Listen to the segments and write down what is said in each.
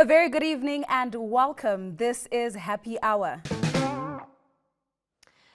very good evening and welcome. This is Happy Hour.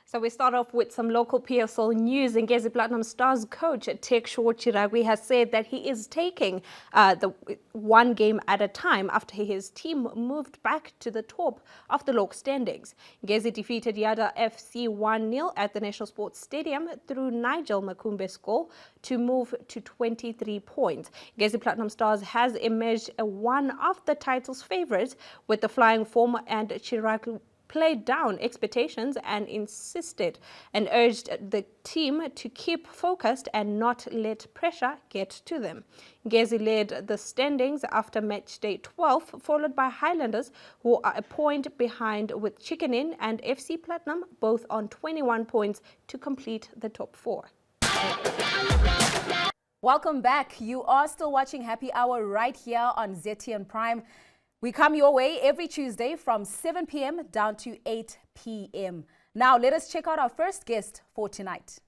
So we start off with some local PSL news. Ngezi Platinum Stars coach Tekshore Chiragwi has said that he is taking the one game at a time after his team moved back to the top of the log standings. Ngezi defeated Yada FC 1-0 at the National Sports Stadium through Nigel Makumbe's goal to move to 23 points. Ngezi Platinum Stars has emerged one of the title's favourites with the flying form, and Chiragwi played down expectations and insisted and urged the team to keep focused and not let pressure get to them. Ngezi led the standings after match day 12, followed by Highlanders, who are a point behind with Chicken Inn and FC Platinum, both on 21 points to complete the top four. Welcome back. You are still watching Happy Hour right here on ZTN Prime. We come your way every Tuesday from 7 p.m. down to 8 p.m. Now, let us check out our first guest for tonight.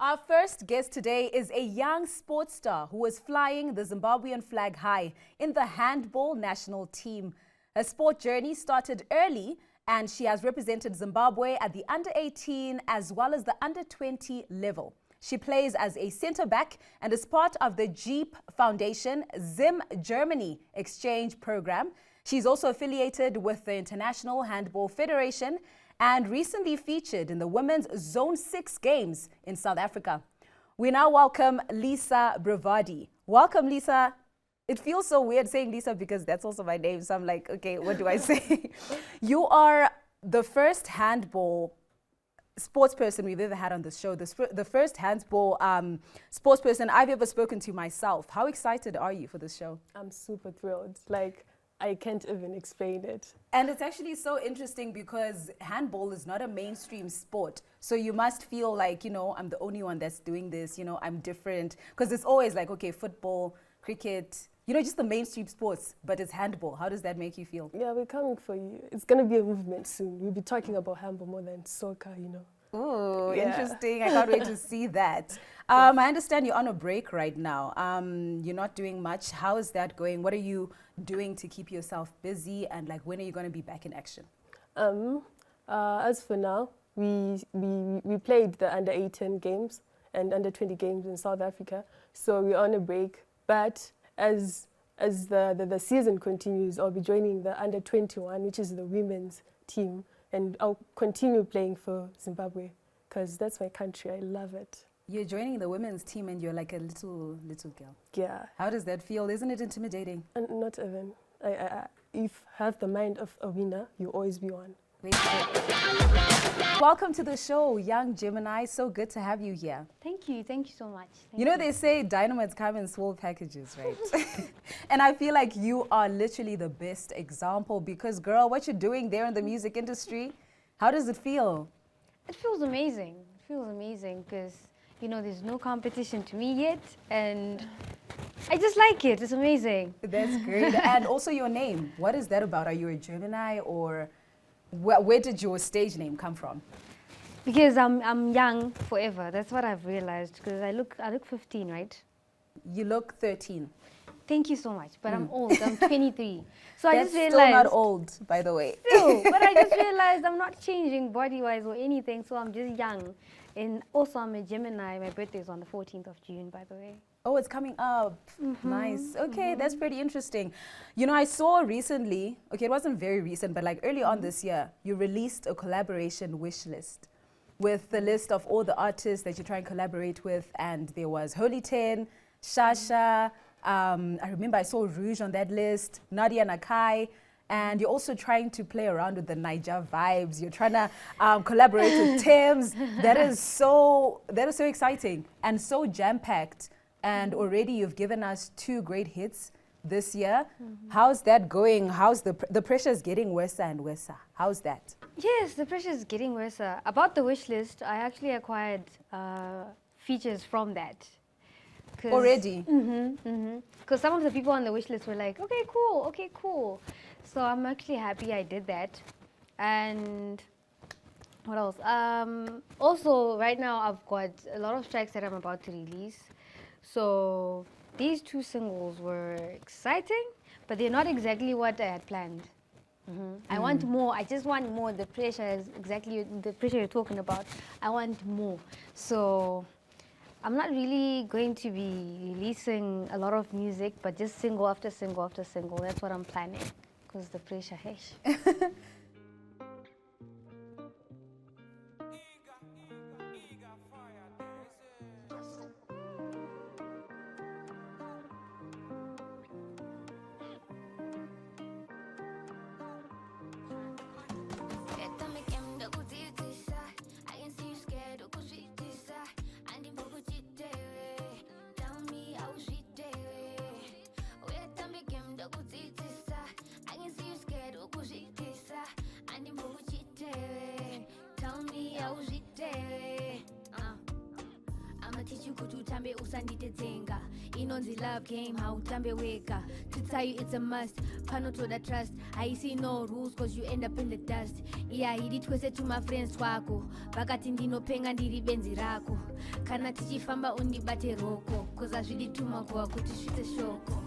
Our first guest today is a young sports star who is flying the Zimbabwean flag high in the handball national team. Her sport journey started early, and she has represented Zimbabwe at the under-18 as well as the under-20 level. She plays as a centre-back and is part of the Jeep Foundation Zim Germany exchange program. She's also affiliated with the International Handball Federation and recently featured in the Women's Zone 6 Games in South Africa. We now welcome Lisa Birivadi. Welcome, Lisa. It feels so weird saying Lisa because that's also my name. So I'm like, okay, what do I say? You are the first handball sports person we've ever had on the show, the first handball sports person I've ever spoken to myself. How excited are you for this show? I'm super thrilled. Like, I can't even explain it. And it's actually so interesting because handball is not a mainstream sport. So you must feel like, you know, I'm the only one that's doing this, you know, I'm different. Because it's always like, okay, football, cricket, you know, just the mainstream sports, but it's handball. How does that make you feel? Yeah, we're coming for you. It's going to be a movement soon. We'll be talking about handball more than soccer, you know. Oh, yeah. Interesting. I can't wait to see that. I understand you're on a break right now. You're not doing much. How is that going? What are you doing to keep yourself busy? And like, when are you going to be back in action? As for now, we played the under-18 games and under-20 games in South Africa. So we're on a break. But as the season continues, I'll be joining the under-21, which is the women's team. And I'll continue playing for Zimbabwe because that's my country. I love it. You're joining the women's team and you're like a little girl. Yeah. How does that feel? Isn't it intimidating? Not even. If you have the mind of a winner, you'll always be one. Welcome to the show, young Gemini. So good to have you here. Thank you so much. You know, they say dynamites come in small packages, right? And I feel like you are literally the best example because, girl, what you're doing there in the music industry, how does it feel? It feels amazing. It feels amazing because, you know, there's no competition to me yet, and I just like it. It's amazing. That's great. And also your name. What is that about? Are you a Gemini, or where did your stage name come from? Because I'm young forever. That's what I've realized. Because I look 15, right? You look 13. Thank you so much. But I'm old. I'm 23. So That's I just realized. Still not old, by the way. Still, but I just realized I'm not changing body-wise or anything. So I'm just young. And also I'm a Gemini. My birthday is on the 14th of June, by the way. Oh, it's coming up. Nice. Okay, that's pretty interesting. You know, I saw recently, okay, it wasn't very recent, but like early on this year, you released a collaboration wish list with the list of all the artists that you try and collaborate with. And there was Holy 10, Shasha. I remember I saw Rouge on that list, Nadia Nakai. And you're also trying to play around with the Niger vibes. You're trying to collaborate with Thames. That is so exciting and so jam-packed. And already you've given us 2 great hits this year. How's that going? How's the pressure is getting worse and worse? How's that? Yes, the pressure is getting worse. About the wish list, I actually acquired features from that. Already? Because some of the people on the wish list were like, okay, cool. So I'm actually happy I did that. And What else? Also, right now I've got a lot of tracks that I'm about to release. So these 2 singles were exciting, but they're not exactly what I had planned. I want more. I just want more. The pressure is exactly the pressure you're talking about. I want more. So I'm not really going to be releasing a lot of music, but just single after single after single. That's what I'm planning, because the pressure, hey. Usanditetenga inonzi love game hautambe weka. To tell you it's a must, pano to the trust. I see no rules cause you end up in the dust. Yeah, hidi twese to my friends twako vakati ndinopenga ndiri benzi rako kana tichifamba undibate roko cause azvidi tumagwa kuti svite shoko.